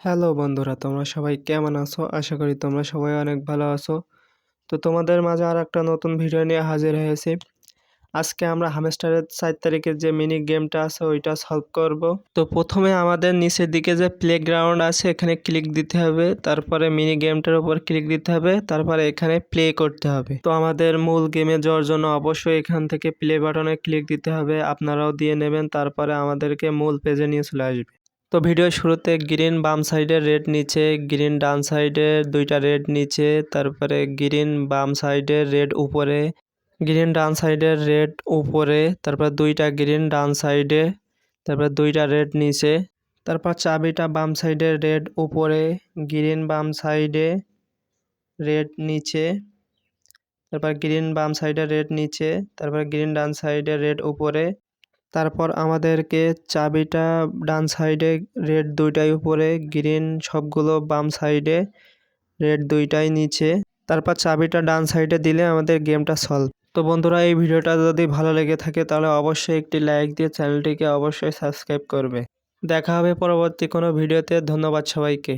Hello বন্ধুরা, তোমরা সবাই কেমন আছো? আশা করি তোমরা সবাই অনেক ভালো আছো। তো তোমাদের মাঝে আর একটা নতুন ভিডিও নিয়ে হাজির হয়েছি। আজকে আমরা হামস্টারের 4 তারিখের যে মিনি গেমটা আছে ওইটা সলভ করব। তো প্রথমে আমাদের নিচের দিকে যে প্লেগ্রাউন্ড আছে এখানে ক্লিক দিতে হবে, তারপরে মিনি গেমটার উপর ক্লিক দিতে হবে, তারপরে এখানে প্লে করতে হবে। তো আমাদের মূল গেমে যাওয়ার জন্য অবশ্যই এখান থেকে প্লে বাটনে ক্লিক দিতে হবে, আপনারাও দিয়ে নেবেন, তারপরে আমাদেরকে মূল পেজে নিয়ে চলে আসবে। তো ভিডিওর শুরুতে গ্রিন বাম সাইডে, রেড নিচে, গ্রিন ডান সাইডে, দুইটা রেড নিচে, তারপরে গ্রিন বাম সাইডে, রেড উপরে, গ্রিন ডান সাইডে, রেড উপরে, তারপর দুইটা গ্রিন ডান সাইডে, তারপর দুইটা রেড নিচে, তারপর চাবিটা বাম সাইডে, রেড উপরে, গ্রিন বাম সাইডে, রেড নিচে, তারপর গ্রিন বাম সাইডে, রেড নিচে, তারপর গ্রিন ডান সাইডে, রেড উপরে। তারপর আমাদেরকে চাবিটা ডান সাইডে, রেড দুইটাই উপরে, গ্রিন সবগুলো বাম সাইডে, রেড দুইটাই নিচে, তারপর চাবিটা ডান সাইডে দিলে আমাদের গেমটা সলভ। তো বন্ধুরা, এই ভিডিওটা যদি ভালো লেগে থাকে তাহলে অবশ্যই একটি লাইক দিয়ে চ্যানেলটিকে অবশ্যই সাবস্ক্রাইব করবে। দেখা হবে পরবর্তী কোনো ভিডিওতে। ধন্যবাদ সবাইকে।